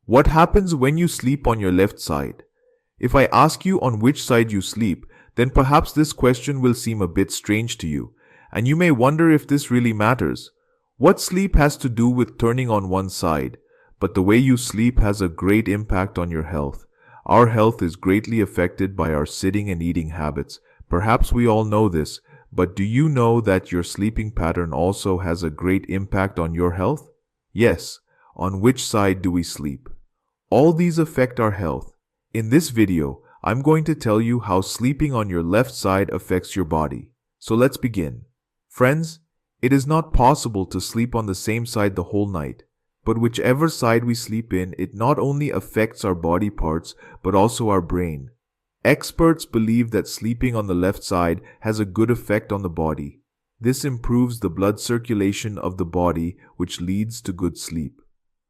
What happens when you sleep on your left side? If I ask you on which side you sleep, then perhaps this question will seem a bit strange to you, and you may wonder if this really matters. What sleep has to do with turning on one side, but the way you sleep has a great impact on your health. Our health is greatly affected by our sitting and eating habits. Perhaps we all know this, but do you know that your sleeping pattern also has a great impact on your health? Yes, on which side do we sleep? All these affect our health. In this video, I'm going to tell you how sleeping on your left side affects your body. So let's begin. Friends, it is not possible to sleep on the same side the whole night. But whichever side we sleep in, it not only affects our body parts, but also our brain. Experts believe that sleeping on the left side has a good effect on the body. This improves the blood circulation of the body, which leads to good sleep.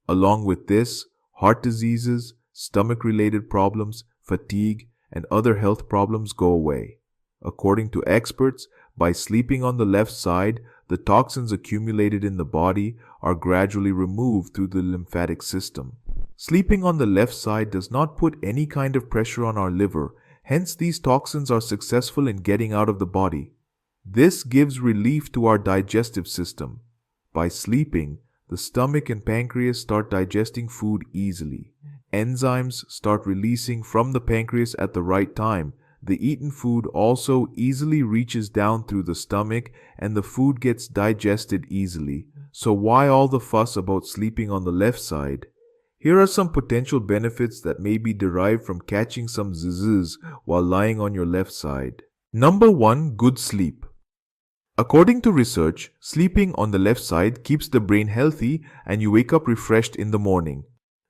Along with this, heart diseases, stomach-related problems, fatigue, and other health problems go away. According to experts, by sleeping on the left side, the toxins accumulated in the body are gradually removed through the lymphatic system. Sleeping on the left side does not put any kind of pressure on our liver, hence these toxins are successful in getting out of the body. This gives relief to our digestive system. By sleeping, the stomach and pancreas start digesting food easily. Enzymes start releasing from the pancreas at the right time. The eaten food also easily reaches down through the stomach and the food gets digested easily. So why all the fuss about sleeping on the left side? Here are some potential benefits that may be derived from catching some zzz while lying on your left side. Number 1. Good sleep. According to research, sleeping on the left side keeps the brain healthy and you wake up refreshed in the morning.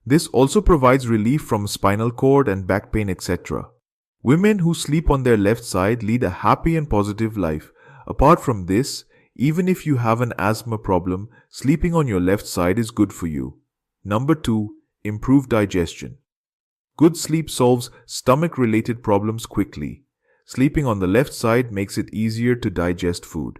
This also provides relief from spinal cord and back pain, etc. Women who sleep on their left side lead a happy and positive life. Apart from this, even if you have an asthma problem, sleeping on your left side is good for you. Number 2. Improve digestion. Good sleep solves stomach-related problems quickly. Sleeping on the left side makes it easier to digest food.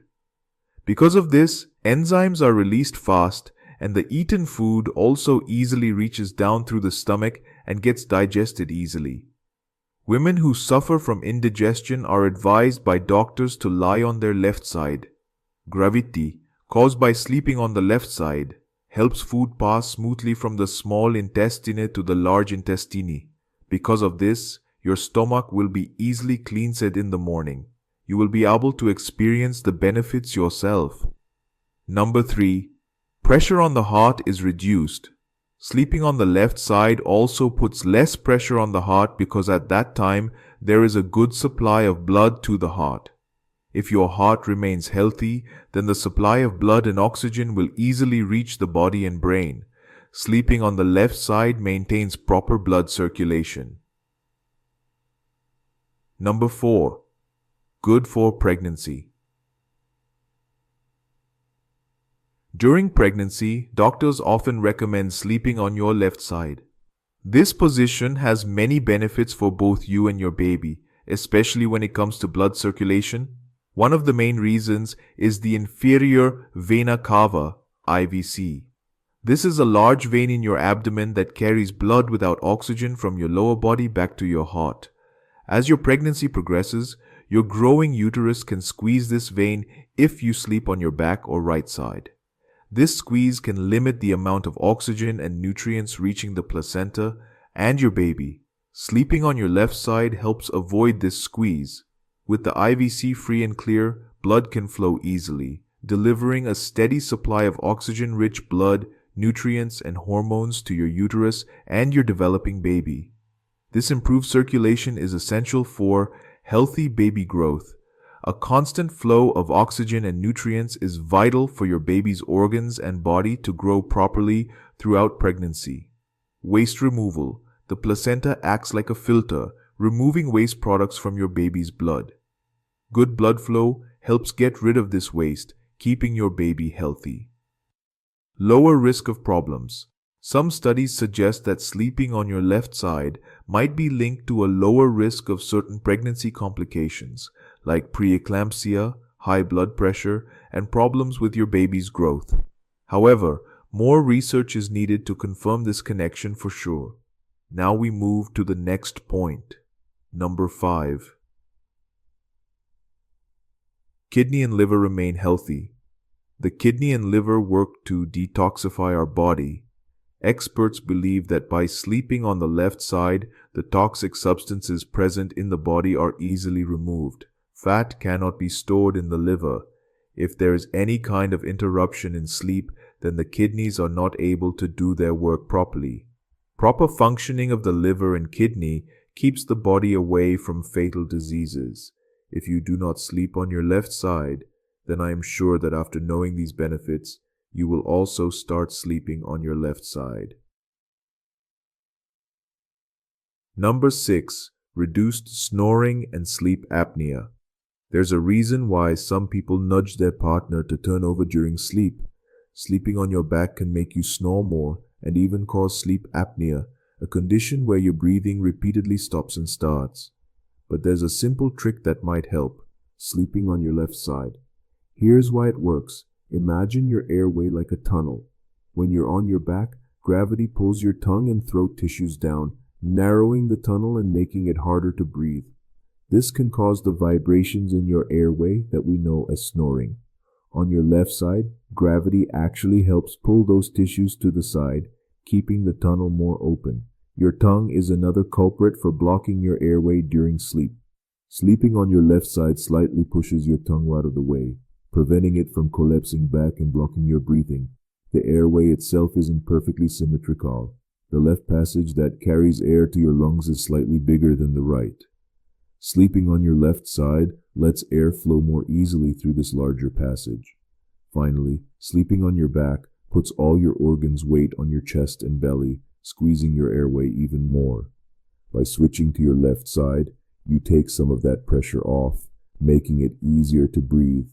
Because of this, enzymes are released fast, and the eaten food also easily reaches down through the stomach and gets digested easily. Women who suffer from indigestion are advised by doctors to lie on their left side. Gravity, caused by sleeping on the left side, helps food pass smoothly from the small intestine to the large intestine. Because of this, your stomach will be easily cleansed in the morning. You will be able to experience the benefits yourself. Number 3. Pressure on the heart is reduced. Sleeping on the left side also puts less pressure on the heart because at that time there is a good supply of blood to the heart. If your heart remains healthy, then the supply of blood and oxygen will easily reach the body and brain. Sleeping on the left side maintains proper blood circulation. Number 4. Good for pregnancy. During pregnancy, doctors often recommend sleeping on your left side. This position has many benefits for both you and your baby, especially when it comes to blood circulation. One of the main reasons is the inferior vena cava, IVC. This is a large vein in your abdomen that carries blood without oxygen from your lower body back to your heart. As your pregnancy progresses, your growing uterus can squeeze this vein if you sleep on your back or right side. This squeeze can limit the amount of oxygen and nutrients reaching the placenta and your baby. Sleeping on your left side helps avoid this squeeze. With the IVC free and clear, blood can flow easily, delivering a steady supply of oxygen-rich blood, nutrients, and hormones to your uterus and your developing baby. This improved circulation is essential for healthy baby growth. A constant flow of oxygen and nutrients is vital for your baby's organs and body to grow properly throughout pregnancy. Waste removal. The placenta acts like a filter, removing waste products from your baby's blood. Good blood flow helps get rid of this waste, keeping your baby healthy. Lower risk of problems. Some studies suggest that sleeping on your left side might be linked to a lower risk of certain pregnancy complications, like preeclampsia, high blood pressure, and problems with your baby's growth. However, More research is needed to confirm this connection for sure. Now we move to the next point. Number 5. Kidney and liver remain healthy. The kidney and liver work to detoxify our body. Experts believe that by sleeping on the left side, the toxic substances present in the body are easily removed. Fat cannot be stored in the liver. If there is any kind of interruption in sleep, then the kidneys are not able to do their work properly. Proper functioning of the liver and kidney keeps the body away from fatal diseases. If you do not sleep on your left side, then I am sure that after knowing these benefits, you will also start sleeping on your left side. Number 6. Reduced snoring and sleep apnea. There's a reason why some people nudge their partner to turn over during sleep. Sleeping on your back can make you snore more and even cause sleep apnea, a condition where your breathing repeatedly stops and starts. But there's a simple trick that might help: sleeping on your left side. Here's why it works. Imagine your airway like a tunnel. When you're on your back, gravity pulls your tongue and throat tissues down, narrowing the tunnel and making it harder to breathe. This can cause the vibrations in your airway that we know as snoring. On your left side, gravity actually helps pull those tissues to the side, keeping the tunnel more open. Your tongue is another culprit for blocking your airway during sleep. Sleeping on your left side slightly pushes your tongue out of the way, preventing it from collapsing back and blocking your breathing. The airway itself isn't perfectly symmetrical. The left passage that carries air to your lungs is slightly bigger than the right. Sleeping on your left side lets air flow more easily through this larger passage. Finally, sleeping on your back puts all your organs' weight on your chest and belly, squeezing your airway even more. By switching to your left side, you take some of that pressure off, making it easier to breathe.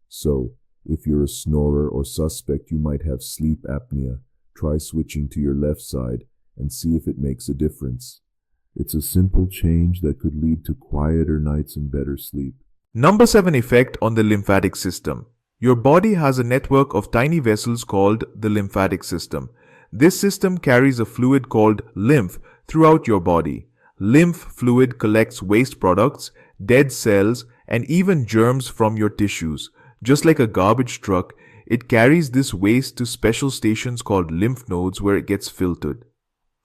So, if you're a snorer or suspect you might have sleep apnea, try switching to your left side and see if it makes a difference. It's a simple change that could lead to quieter nights and better sleep. Number 7. Effect on the lymphatic system. Your body has a network of tiny vessels called the lymphatic system. This system carries a fluid called lymph throughout your body. Lymph fluid collects waste products, dead cells, and even germs from your tissues. Just like a garbage truck, it carries this waste to special stations called lymph nodes where it gets filtered.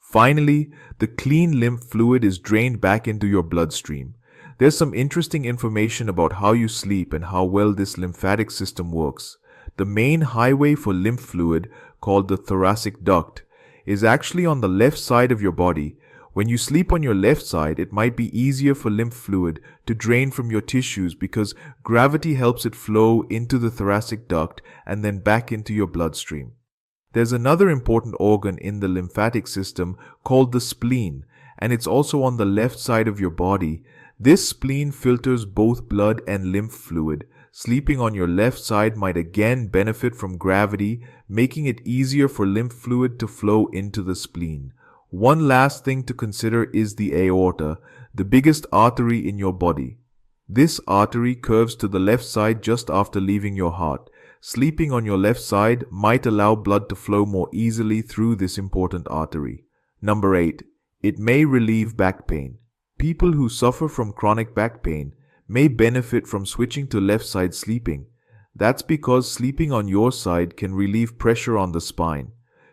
Finally, the clean lymph fluid is drained back into your bloodstream. There's some interesting information about how you sleep and how well this lymphatic system works. The main highway for lymph fluid, called the thoracic duct, is actually on the left side of your body. When you sleep on your left side, it might be easier for lymph fluid to drain from your tissues because gravity helps it flow into the thoracic duct and then back into your bloodstream. There's another important organ in the lymphatic system called the spleen, and it's also on the left side of your body. This spleen filters both blood and lymph fluid. Sleeping on your left side might again benefit from gravity, making it easier for lymph fluid to flow into the spleen. One last thing to consider is the aorta, the biggest artery in your body. This artery curves to the left side just after leaving your heart. Sleeping on your left side might allow blood to flow more easily through this important artery. Number 8. It may relieve back pain. People who suffer from chronic back pain may benefit from switching to left side sleeping. That's because sleeping on your side can relieve pressure on the spine.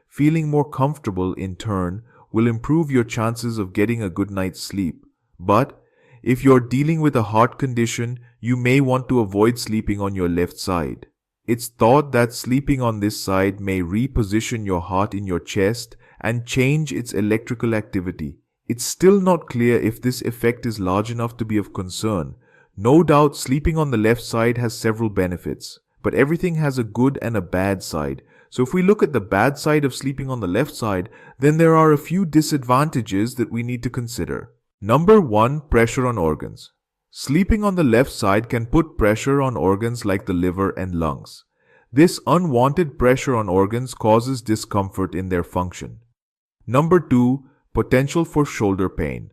Feeling more comfortable, in turn, will improve your chances of getting a good night's sleep. But if you're dealing with a heart condition, you may want to avoid sleeping on your left side. It's thought that sleeping on this side may reposition your heart in your chest and change its electrical activity. It's still not clear if this effect is large enough to be of concern. No doubt sleeping on the left side has several benefits, but everything has a good and a bad side. So if we look at the bad side of sleeping on the left side, then there are a few disadvantages that we need to consider. Number 1, pressure on organs. Sleeping on the left side can put pressure on organs like the liver and lungs. This unwanted pressure on organs causes discomfort in their function. Number 2, potential for shoulder pain.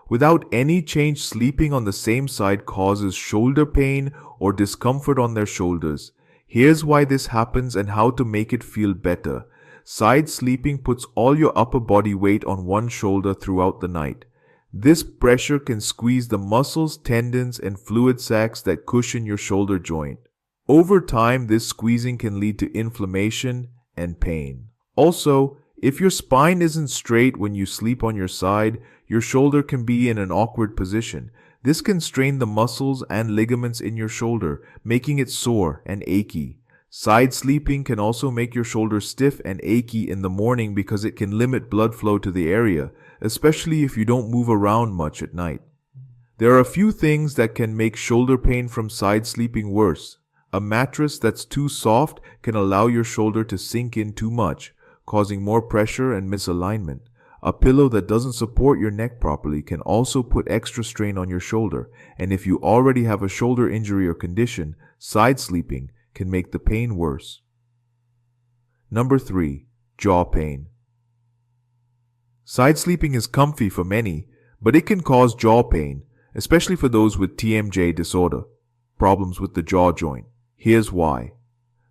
Without any change, sleeping on the same side causes shoulder pain or discomfort on their shoulders. Here's why this happens and how to make it feel better. Side sleeping puts all your upper body weight on one shoulder throughout the night. This pressure can squeeze the muscles, tendons, and fluid sacs that cushion your shoulder joint. Over time, this squeezing can lead to inflammation and pain. Also, if your spine isn't straight when you sleep on your side, your shoulder can be in an awkward position. This can strain the muscles and ligaments in your shoulder, making it sore and achy. Side sleeping can also make your shoulder stiff and achy in the morning because it can limit blood flow to the area, especially if you don't move around much at night. There are a few things that can make shoulder pain from side sleeping worse. A mattress that's too soft can allow your shoulder to sink in too much, causing more pressure and misalignment. A pillow that doesn't support your neck properly can also put extra strain on your shoulder, and if you already have a shoulder injury or condition, side sleeping can make the pain worse. Number 3. Jaw pain. Side sleeping is comfy for many, but it can cause jaw pain, especially for those with TMJ disorder, problems with the jaw joint. Here's why.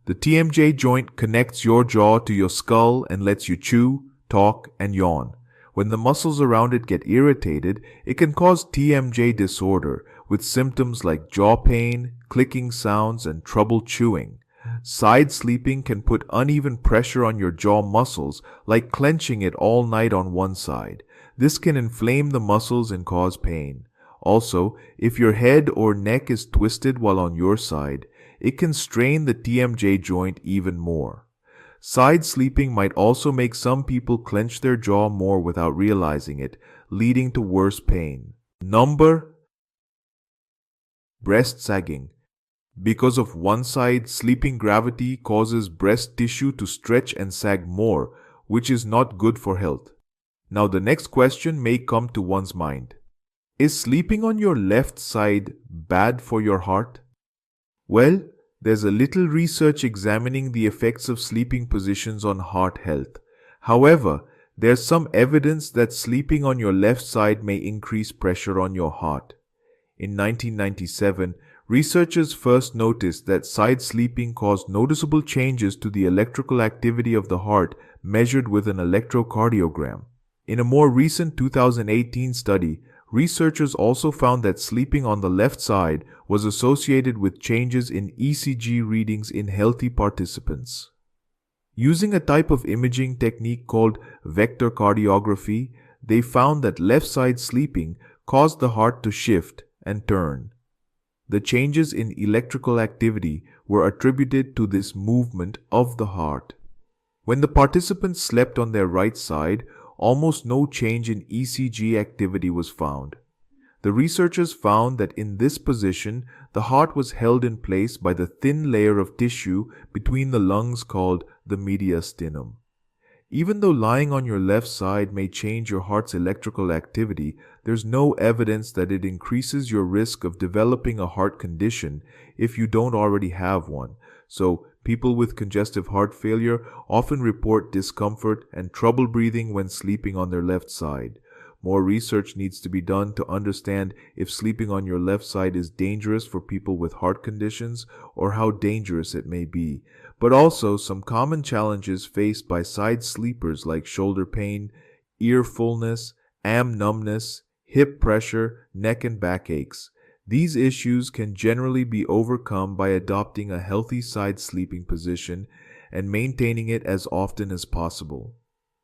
The TMJ joint connects your jaw to your skull and lets you chew, talk, and yawn. When the muscles around it get irritated, it can cause TMJ disorder with symptoms like jaw pain, clicking sounds, and trouble chewing. Side sleeping can put uneven pressure on your jaw muscles, like clenching it all night on one side. This can inflame the muscles and cause pain. Also, if your head or neck is twisted while on your side, it can strain the TMJ joint even more. Side sleeping might also make some people clench their jaw more without realizing it, leading to worse pain. Number breast sagging. Because of one side, sleeping gravity causes breast tissue to stretch and sag more, which is not good for health. Now the next question may come to one's mind. Is sleeping on your left side bad for your heart? Well, there's a little research examining the effects of sleeping positions on heart health. However, there's some evidence that sleeping on your left side may increase pressure on your heart. In 1997, researchers first noticed that side sleeping caused noticeable changes to the electrical activity of the heart measured with an electrocardiogram. In a more recent 2018 study, researchers also found that sleeping on the left side was associated with changes in ECG readings in healthy participants. Using a type of imaging technique called vector cardiography, they found that left side sleeping caused the heart to shift and turn. The changes in electrical activity were attributed to this movement of the heart. When the participants slept on their right side, almost no change in ECG activity was found. The researchers found that in this position, the heart was held in place by the thin layer of tissue between the lungs called the mediastinum. Even though lying on your left side may change your heart's electrical activity, there's no evidence that it increases your risk of developing a heart condition if you don't already have one. So, people with congestive heart failure often report discomfort and trouble breathing when sleeping on their left side. More research needs to be done to understand if sleeping on your left side is dangerous for people with heart conditions or how dangerous it may be. But also some common challenges faced by side sleepers like shoulder pain, ear fullness, arm numbness, hip pressure, neck and back aches. These issues can generally be overcome by adopting a healthy side sleeping position and maintaining it as often as possible.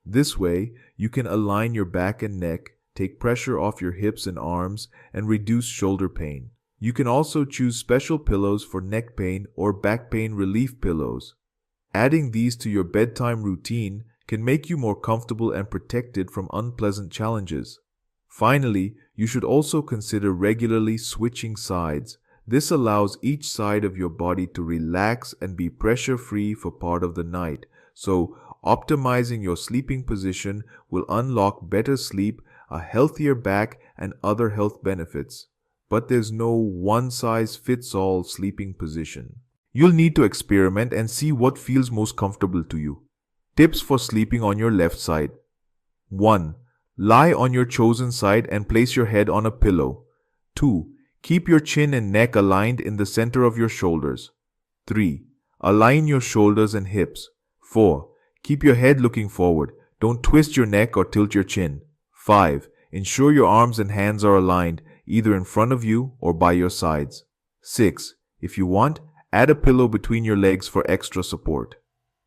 This way, you can align your back and neck, take pressure off your hips and arms, and reduce shoulder pain. You can also choose special pillows for neck pain or back pain relief pillows. Adding these to your bedtime routine can make you more comfortable and protected from unpleasant challenges. Finally, you should also consider regularly switching sides. This allows each side of your body to relax and be pressure-free for part of the night. So, optimizing your sleeping position will unlock better sleep, a healthier back, and other health benefits. But there's no one-size-fits-all sleeping position. You'll need to experiment and see what feels most comfortable to you. Tips for sleeping on your left side. 1. Lie on your chosen side and place your head on a pillow. 2. Keep your chin and neck aligned in the center of your shoulders. 3. Align your shoulders and hips. 4. Keep your head looking forward. Don't twist your neck or tilt your chin. 5. Ensure your arms and hands are aligned, either in front of you or by your sides. 6. If you want, add a pillow between your legs for extra support.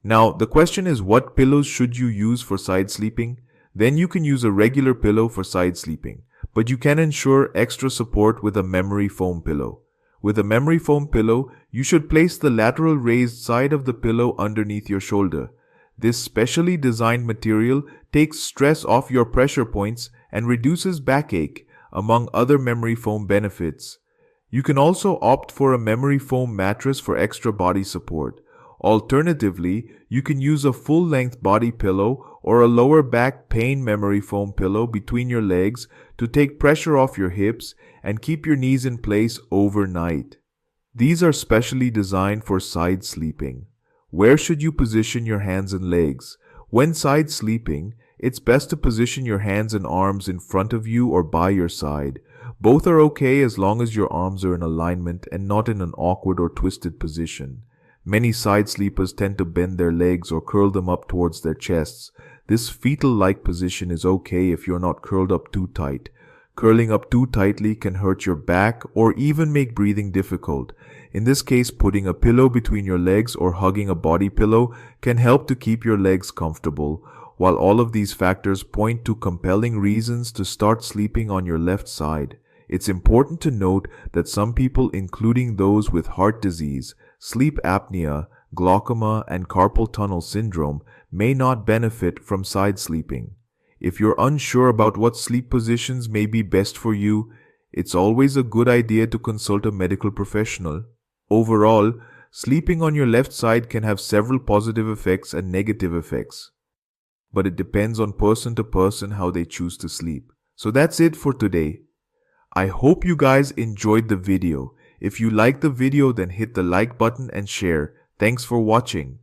Now, the question is, what pillows should you use for side sleeping? Then you can use a regular pillow for side sleeping, but you can ensure extra support with a memory foam pillow. With a memory foam pillow, you should place the lateral raised side of the pillow underneath your shoulder. This specially designed material takes stress off your pressure points and reduces backache, among other memory foam benefits. You can also opt for a memory foam mattress for extra body support. Alternatively, you can use a full-length body pillow or a lower back pain memory foam pillow between your legs to take pressure off your hips and keep your knees in place overnight. These are specially designed for side sleeping. Where should you position your hands and legs? When side sleeping, it's best to position your hands and arms in front of you or by your side. Both are okay as long as your arms are in alignment and not in an awkward or twisted position. Many side sleepers tend to bend their legs or curl them up towards their chests. This fetal-like position is okay if you're not curled up too tight. Curling up too tightly can hurt your back or even make breathing difficult. In this case, putting a pillow between your legs or hugging a body pillow can help to keep your legs comfortable. While all of these factors point to compelling reasons to start sleeping on your left side, it's important to note that some people, including those with heart disease, sleep apnea, glaucoma, and carpal tunnel syndrome, may not benefit from side sleeping. If you're unsure about what sleep positions may be best for you, it's always a good idea to consult a medical professional. Overall, sleeping on your left side can have several positive effects and negative effects, but it depends on person to person how they choose to sleep. So that's it for today. I hope you guys enjoyed the video. If you liked the video, then hit the like button and share. Thanks for watching.